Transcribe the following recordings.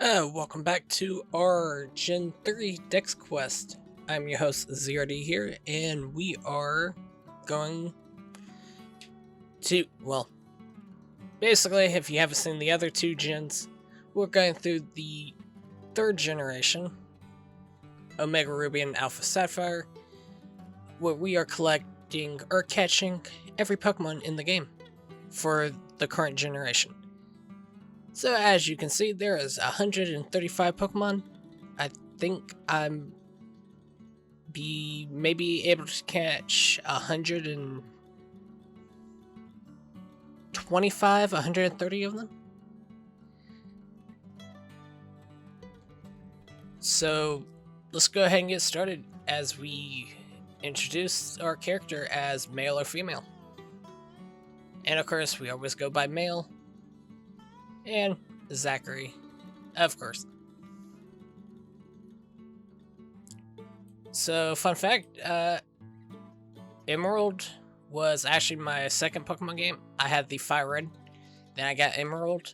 Welcome back to our Gen 3 Dexquest. I'm your host, ZRD here, and we are going to, basically, if you haven't seen the other two gens, we're going through the third generation, Omega Ruby and Alpha Sapphire, where we are collecting or catching every Pokemon in the game for the current generation. So as you can see, there is 135 Pokemon. I think I'm maybe able to catch 125, 130 of them. So let's go ahead and get started as we introduce our character as male or female. And of course, we always go by male. And Zachary, of course. So, fun fact, Emerald was actually my second Pokemon game. I had the Fire Red, then I got Emerald.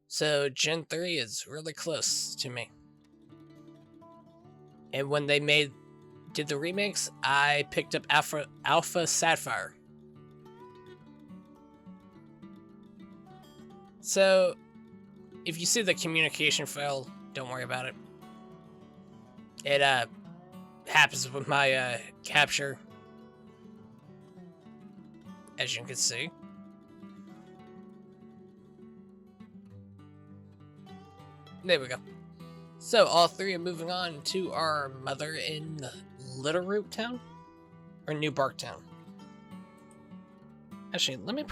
So, Gen 3 is really close to me. And when they did the remakes, I picked up Alpha Sapphire. So, if you see the communication fail, don't worry about it. It happens with my capture, as you can see. There we go. So, all three are moving on to our mother in Little Root Town? Or New Bark Town? Actually, let me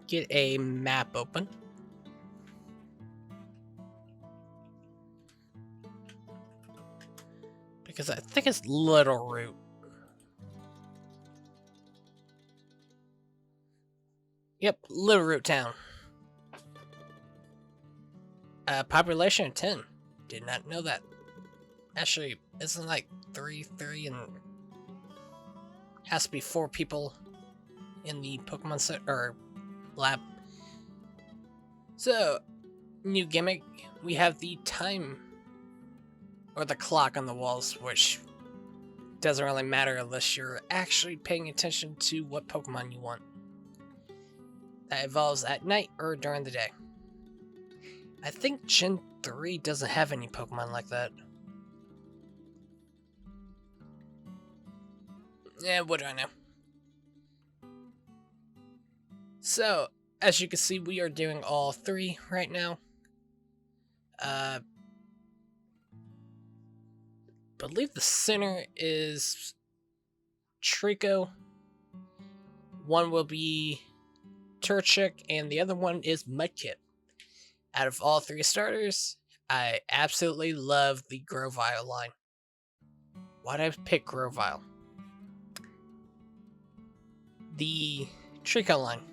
get a map open. Because I think it's Little Root. Yep, Little Root Town. Population of 10. Did not know that. Actually, isn't like 3 and has to be 4 people in the Pokemon set or lab. So, new gimmick, we have the time or the clock on the walls, which doesn't really matter unless you're actually paying attention to what Pokemon you want. That evolves at night or during the day. I think Gen 3 doesn't have any Pokemon like that. Yeah, what do I know? So, as you can see, we are doing all 3 right now. Believe the center is Trico. One will be Turchic, and the other one is Mudkip. Out of all 3 starters, I absolutely love the Grovyle line. Why'd I pick Grovyle? The Trico line.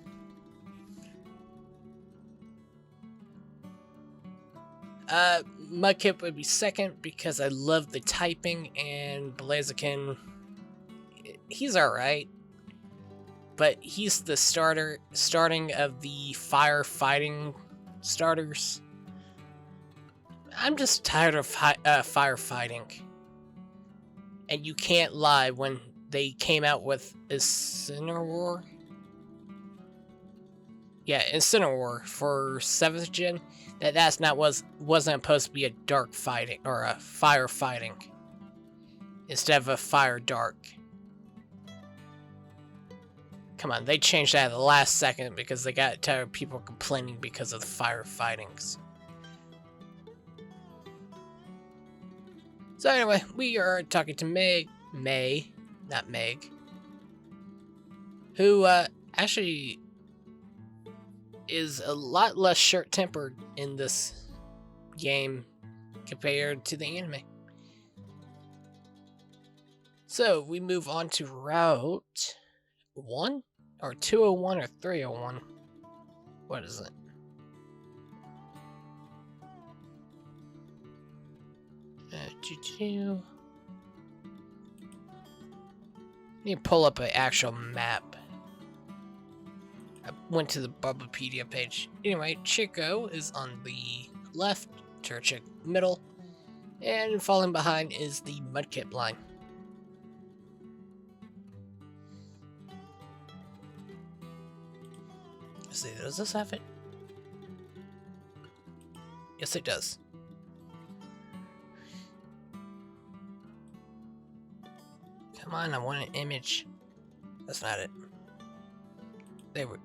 Mudkip would be second because I love the typing, and Blaziken, he's alright. But he's the starting of the firefighting starters. I'm just tired of firefighting. And you can't lie, when they came out with Incineroar. Yeah, Incineroar for 7th gen. Wasn't supposed to be a dark fighting or a fire fighting instead of a fire dark. Come on, they changed that at the last second because they got tired of people complaining because of the fire fightings. So anyway, we are talking to May, not Meg, who actually is a lot less short-tempered in this game compared to the anime. So we move on to Route 1 or 201 or 301. What is it? Need to pull up an actual map. I went to the Bulbapedia page. Anyway, Chico is on the left, Turchic middle, and falling behind is the Mudkip line. Let's see, does this have it? Yes, it does. Come on, I want an image. That's not it. They were.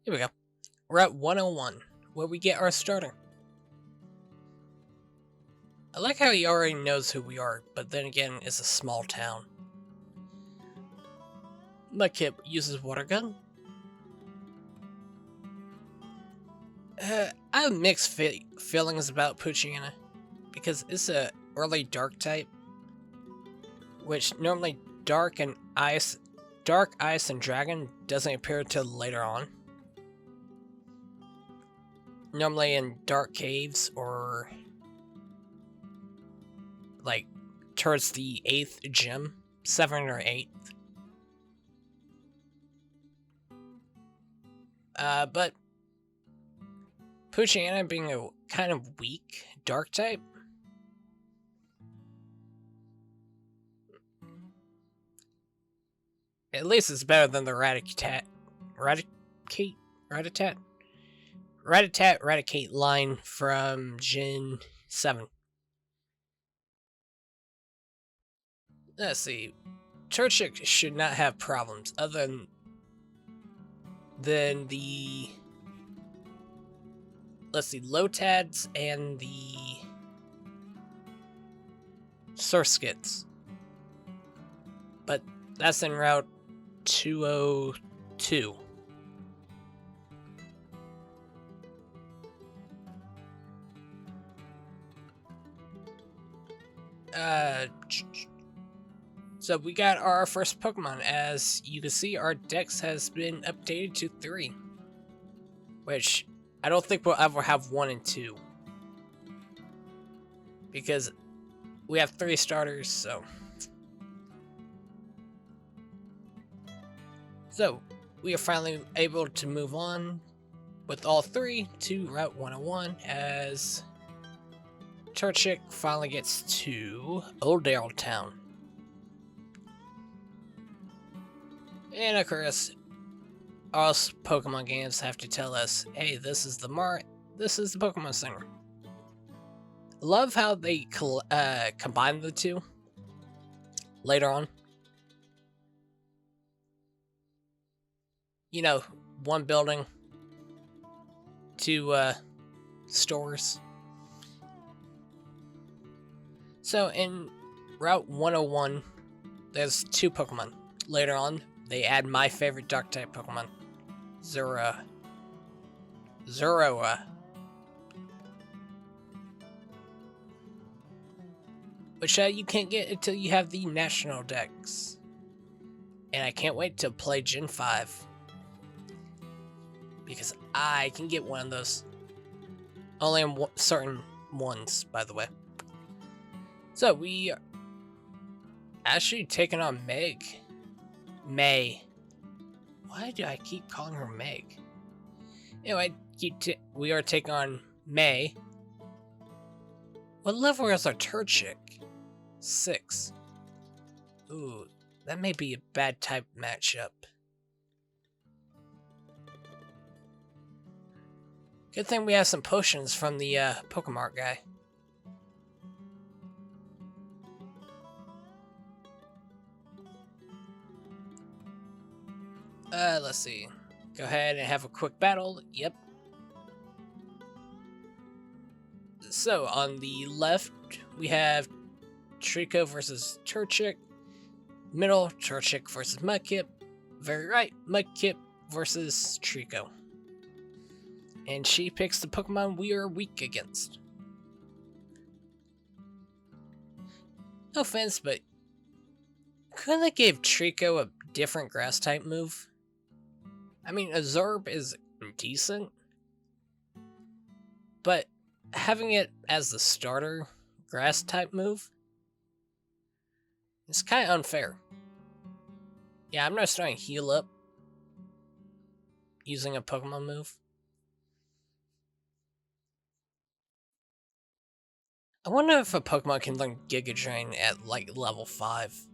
Here we go. Route 101, where we get our starter. I like how he already knows who we are, but then again, it's a small town. Mudkip uses water gun. I have mixed feelings about Poochyena, because it's a early dark type, which normally dark, ice, and dragon doesn't appear until later on. Normally in dark caves or like towards the 8th gym, 7th or 8th. But Poochyena being a kind of weak dark type, at least it's better than the Raticate line from Gen 7. Let's see. Turchic should not have problems other than the... Let's see, Lotads and the Surskits. But that's in Route 202. So we got our first Pokemon. As you can see, our Dex has been updated to 3. Which, I don't think we'll ever have 1 and 2. Because we have 3 starters, so... So, we are finally able to move on with all 3 to Route 101 as Turchic finally gets to Oldale Town. And of course, us Pokemon games have to tell us, hey, this is the Pokemon Center. Love how they combine the two later on. You know, one building, 2 stores. So in Route 101, there's 2 Pokemon. Later on, they add my favorite Dark-type Pokemon, Zoroa. Which you can't get until you have the National Dex. And I can't wait to play Gen 5. Because I can get one of those. Only in certain ones, by the way. So we are actually taking on May. Why do I keep calling her Meg? Anyway, we are taking on May. What level is our Turchic? 6. Ooh, that may be a bad type matchup. Good thing we have some potions from the Pokemart guy. Let's see. Go ahead and have a quick battle. Yep. So, on the left, we have Trico versus Turchic. Middle, Turchic versus Mudkip. Very right, Mudkip versus Trico. And she picks the Pokemon we are weak against. No offense, but couldn't they give Trico a different grass type move? I mean, Absorb is decent, but having it as the starter grass type move is kind of unfair. Yeah, I'm not starting to heal up using a Pokemon move. I wonder if a Pokemon can learn Giga Drain at like level 5.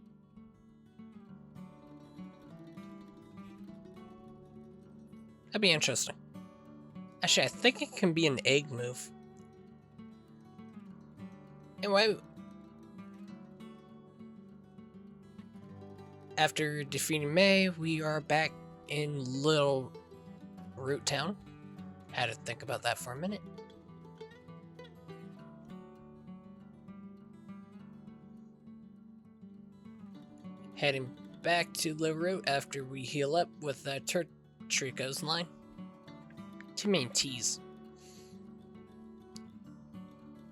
That'd be interesting. Actually, I think it can be an egg move. Anyway, after defeating May, we are back in Little Root Town. Had to think about that for a minute. Heading back to Little Root after we heal up with Trico's line. Too many T's.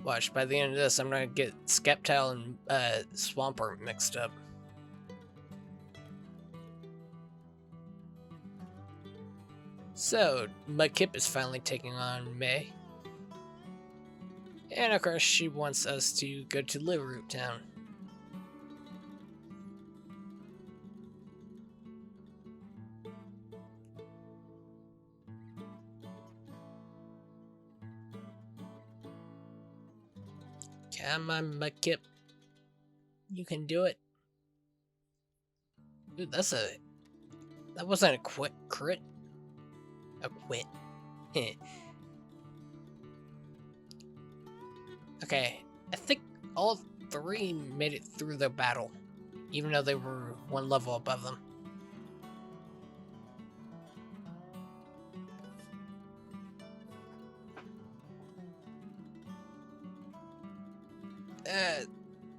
Watch, by the end of this, I'm gonna get Sceptile and Swampert mixed up. So, Mudkip is finally taking on May. And of course, she wants us to go to Little Root Town. Come on, Mudkip. You can do it. Dude, that wasn't a quick crit. A quit. Okay, I think all 3 made it through the battle, even though they were 1 level above them.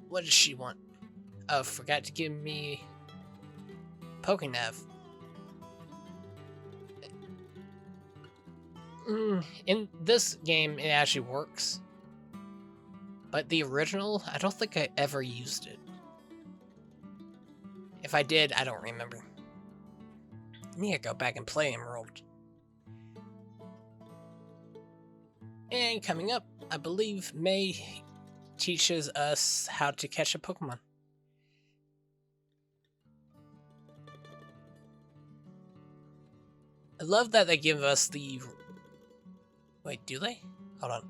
What does she want? Oh, forgot to give me Pokénav. In this game, it actually works. But the original, I don't think I ever used it. If I did, I don't remember. I need to go back and play Emerald. And coming up, I believe May teaches us how to catch a Pokemon. I love that they give us the... Wait, do they? Hold on.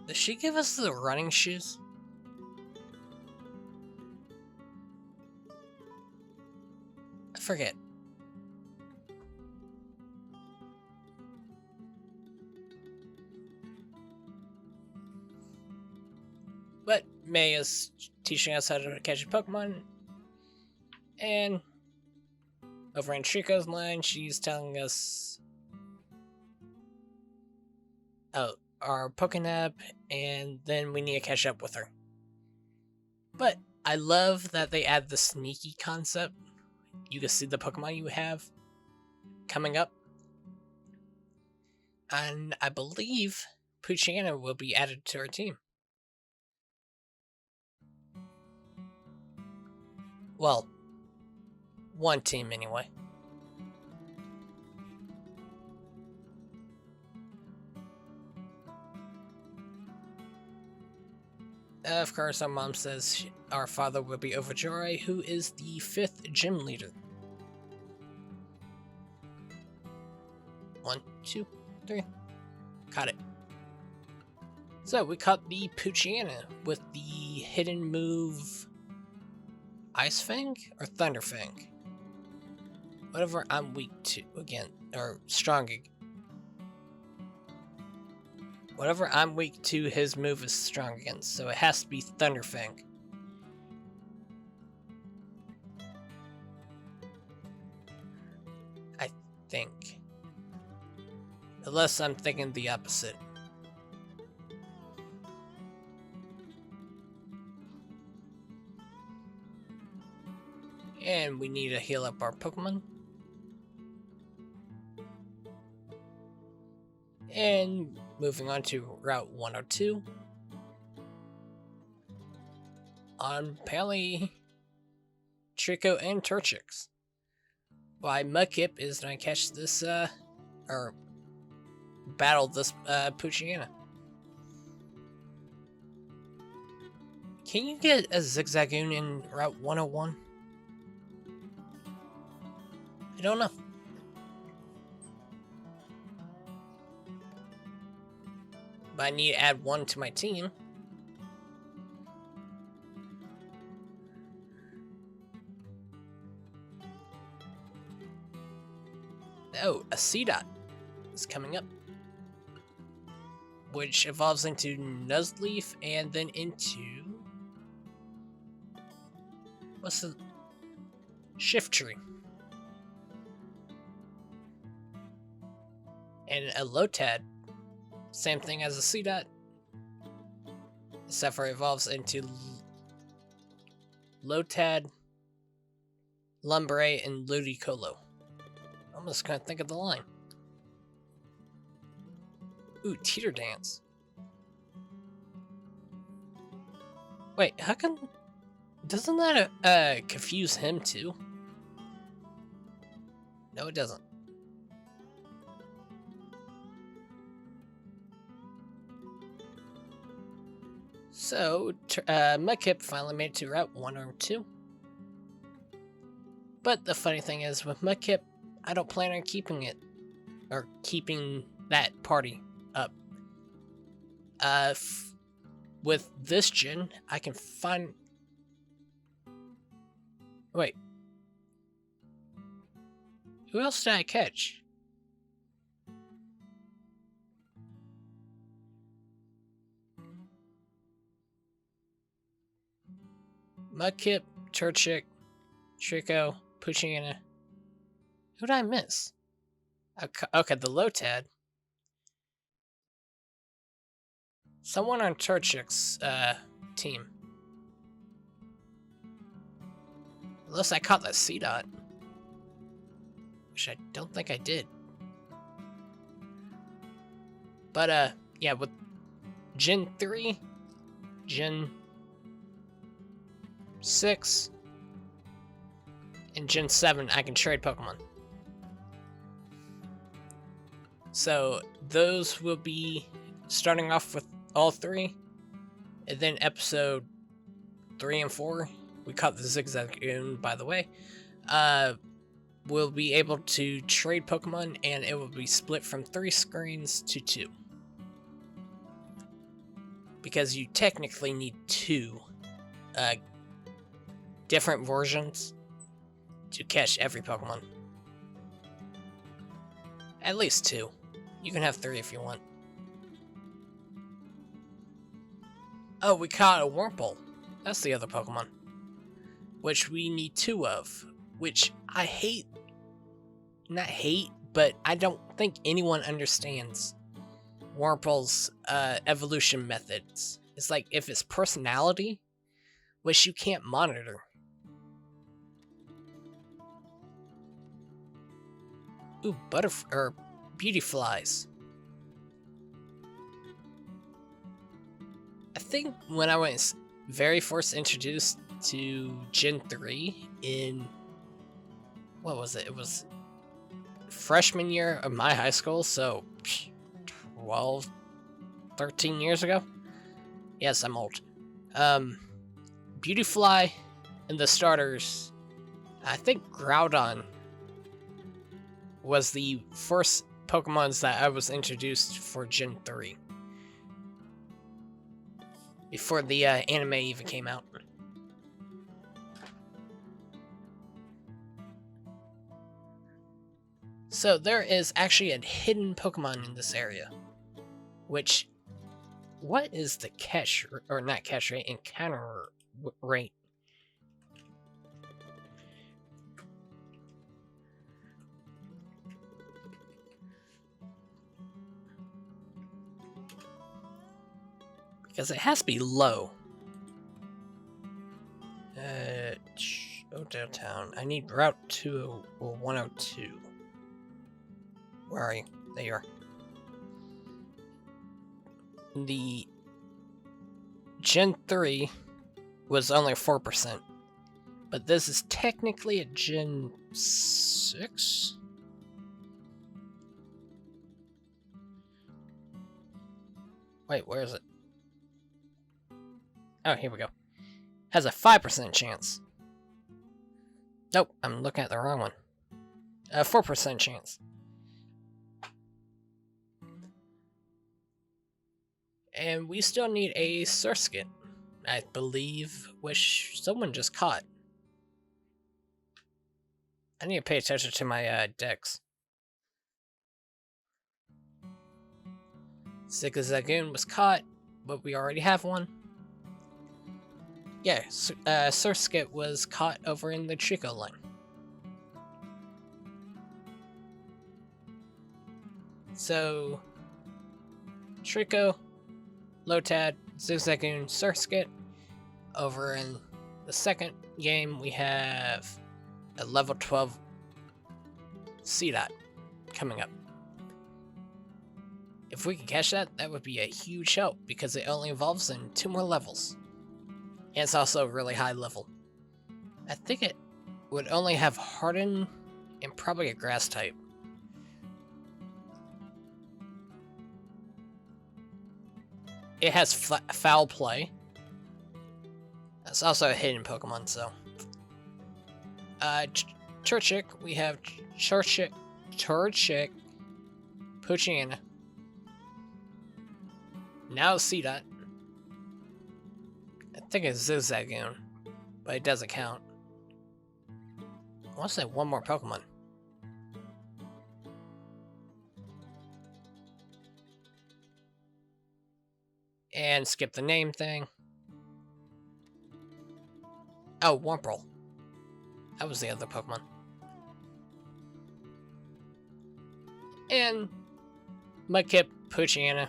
Does she give us the running shoes? I forget. But May is teaching us how to catch a Pokemon. And over in Trico's line, she's telling us our Pokénap, and then we need to catch up with her. But I love that they add the sneaky concept. You can see the Pokemon you have coming up. And I believe Poochyena will be added to our team. Well, 1 team anyway. Of course, our mom says our father will be overjoyed, who is the 5th gym leader. 1, 2, 3. Caught it. So, we caught the Poochyena with the hidden move Ice Fang or Thunder Fang? Whatever I'm weak to, again, or strong. Whatever I'm weak to, his move is strong against, so it has to be Thunder Fang. I think. Unless I'm thinking the opposite. And we need to heal up our Pokemon. And moving on to Route 102. on Pally, Trico, and Torchics. Why Mudkip is gonna catch this, or battle this, Poochyena. Can you get a Zigzagoon in Route 101? I don't know. But I need to add one to my team. Oh, a C-Dot is coming up, which evolves into Nuzleaf and then into... what's the... Shiftry. And a Lotad. Same thing as a C-Dot. Except for it evolves into Lotad, Lumberray, and Ludicolo. I'm just gonna think of the line. Ooh, Teeter Dance. Wait, how come... doesn't that confuse him too? No, it doesn't. So, Mudkip finally made it to Route 102. But the funny thing is, with Mudkip, I don't plan on keeping it, or keeping that party up. With this gen, I can find... wait. Who else did I catch? Mudkip, Turchic, Trico, Poochyena. Who did I miss? Okay, the Lotad. Someone on Turchic's team. Unless I caught that C-Dot. Which I don't think I did. But, yeah, with Gen 3, Gen 6, and Gen 7, I can trade Pokemon. So, those will be starting off with all three. And then episode 3 and 4, we caught the Zigzagoon, by the way. We'll be able to trade Pokemon, and it will be split from 3 screens to 2. Because you technically need 2 different versions to catch every Pokemon. At least 2. You can have 3 if you want. Oh, we caught a Wurmple. That's the other Pokemon. Which we need 2 of. Which I hate. Not hate, but I don't think anyone understands Wurmple's evolution methods. It's like if it's personality, which you can't monitor. Ooh, beauty flies. I think when I was very first introduced to Gen 3 in... what was it? It was freshman year of my high school, so 12, 13 years ago? Yes, I'm old. Beautyfly and the starters, I think Groudon was the first Pokemons that I was introduced for Gen 3. Before the anime even came out. So there is actually a hidden Pokemon in this area. Which, what is the catch, or not catch rate, encounter rate? Because it has to be low. Oakdale Town. I need Route 2 or 102. Where are you? There you are. The Gen 3 was only 4%. But this is technically a Gen 6? Wait, where is it? Oh, here we go. Has a 5% chance. Nope, I'm looking at the wrong one. A 4% chance. And we still need a Surskit, I believe, which someone just caught. I need to pay attention to my decks. Zigzagoon was caught, but we already have one. Yeah, Surskit was caught over in the Trico line. So, Trico, Lotad, Zigzagoon, Surskit. Over in the second game, we have a level 12 C-Dot coming up. If we could catch that, that would be a huge help, because it only evolves in 2 more levels. And it's also a really high level. I think it would only have Harden and probably a Grass type. It has Foul Play. It's also a hidden Pokemon, so. Turchic, we have Turchic, Poochyena. Now C-Dot. I think it's Zigzagoon, but it doesn't count. I want to say one more Pokemon. And skip the name thing. Oh, Wurmple. That was the other Pokemon. And Mudkip, Poochyena,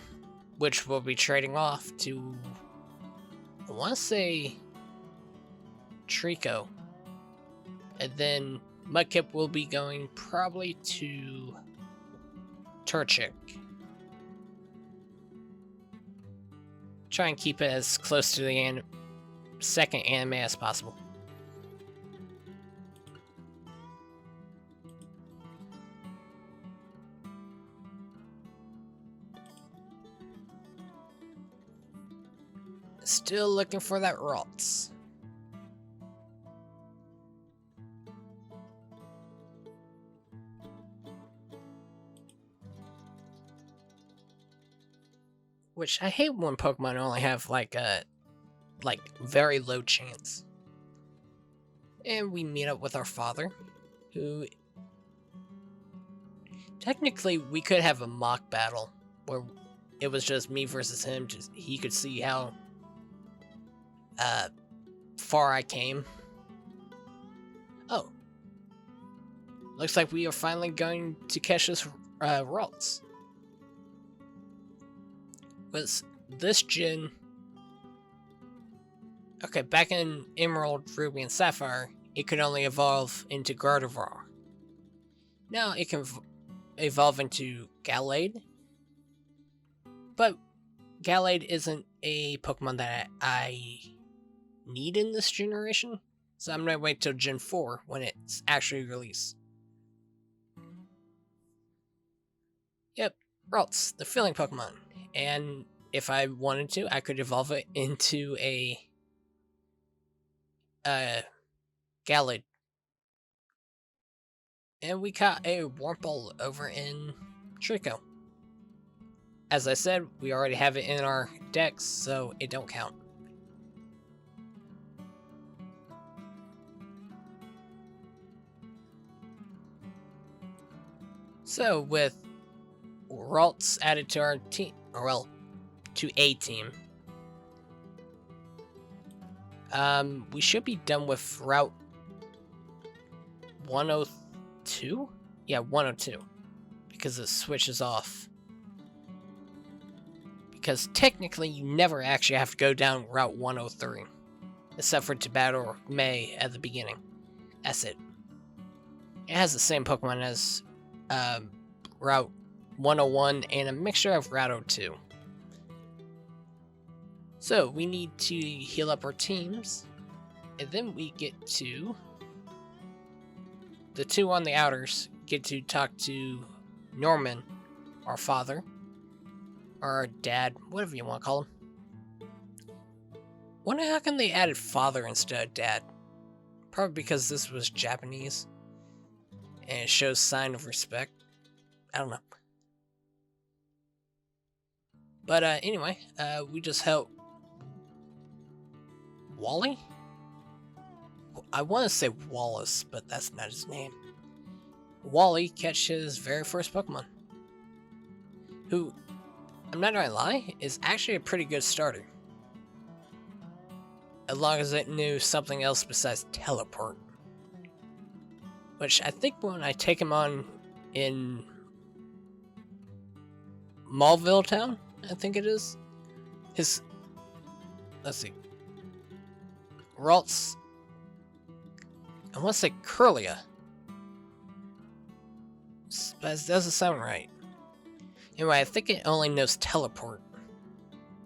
which we'll be trading off to, I want to say, Trico. And then Mudkip will be going probably to Turchic. Try and keep it as close to the second anime as possible. Still looking for that Ralts. Which I hate when Pokemon only have like a very low chance. And we meet up with our father, who technically we could have a mock battle where it was just me versus him. Just he could see how far I came. Oh, looks like we are finally going to catch this Ralts. Was this gen? Okay, back in Emerald, Ruby, and Sapphire, it could only evolve into Gardevoir. Now it can evolve into Gallade, but Gallade isn't a Pokemon that I need in this generation, so I'm gonna wait till Gen 4 when it's actually released. Yep, Ralts, the filling Pokemon. And if I wanted to, I could evolve it into a Gallade. And we caught a Wurmple over in Trico. As I said, we already have it in our decks, so it don't count. So with Ralts added to our team, or well, to a team, we should be done with Route 102? Yeah, 102. Because it switches off. Because technically you never actually have to go down Route 103. Except for to battle May at the beginning. That's it. It has the same Pokemon as Route 101 and a mixture of Route 02. So we need to heal up our teams, and then we get to the two on the outers get to talk to Norman, our father, or our dad, whatever you want to call him. Wonder how come they added father instead of dad? Probably because this was Japanese, and it shows sign of respect. I don't know. But anyway, we just help Wally? I want to say Wallace, but that's not his name. Wally catch his very first Pokemon. Who, I'm not gonna lie, is actually a pretty good starter. As long as it knew something else besides teleport. Which I think when I take him on in Malville Town, I think it is. Let's see. Ralts, I want to say Curlia. But it doesn't sound right. Anyway, I think it only knows teleport.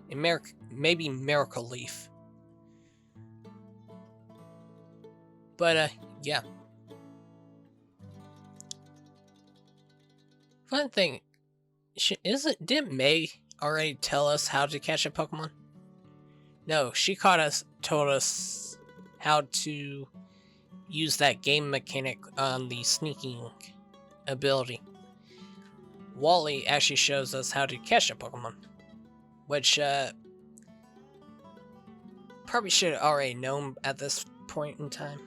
And maybe Miracle Leaf. But, yeah. Fun thing, didn't May already tell us how to catch a Pokemon? No, she told us how to use that game mechanic on the sneaking ability. Wally actually shows us how to catch a Pokemon, which probably should have already known at this point in time.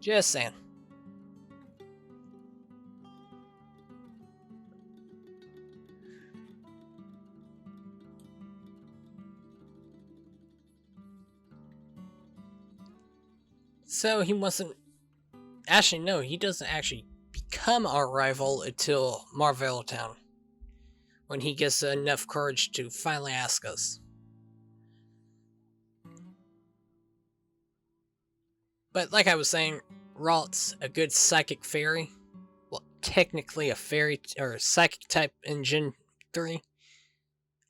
Just saying. So he wasn't... Actually, no, he doesn't actually become our rival until Marvell Town, when he gets enough courage to finally ask us. But like I was saying, Ralt's a good psychic fairy. Well, technically a fairy or psychic type in Gen 3.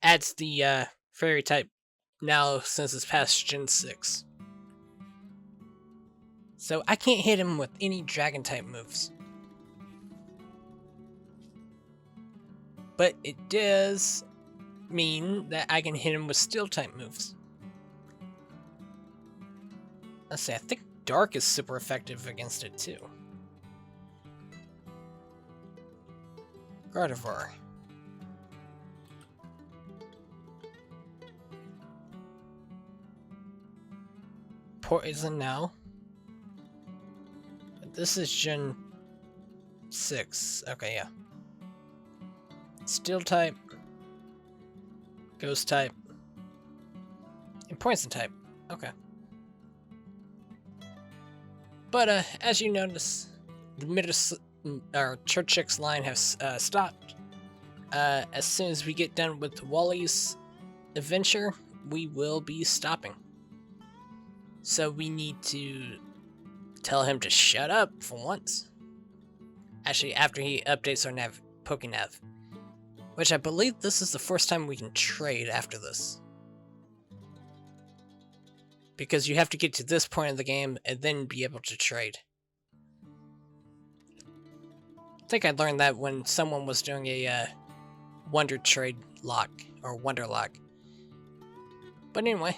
Adds the fairy type now since it's past Gen 6. So I can't hit him with any dragon type moves. But it does mean that I can hit him with steel type moves. Let's see, I think Dark is super effective against it too. Gardevoir. Poison now. This is Gen 6. Okay, yeah. Steel type. Ghost type. And poison type. Okay. But as you notice, the Churchix line has stopped. As soon as we get done with Wally's adventure, we will be stopping. So we need to tell him to shut up for once. Actually, after he updates our Pokenav. Which I believe this is the first time we can trade after this. Because you have to get to this point of the game and then be able to trade. I think I learned that when someone was doing a Wonder Trade lock, or Wonder Lock. But anyway,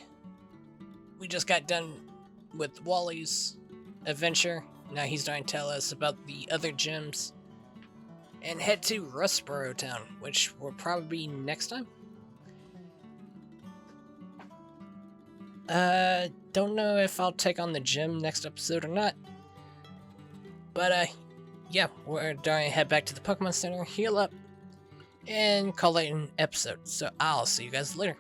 we just got done with Wally's adventure. Now he's going to tell us about the other gyms. And head to Rustboro Town, which will probably be next time. Don't know if I'll take on the gym next episode or not. But, yeah, we're going to head back to the Pokemon Center, heal up, and call it an episode. So I'll see you guys later.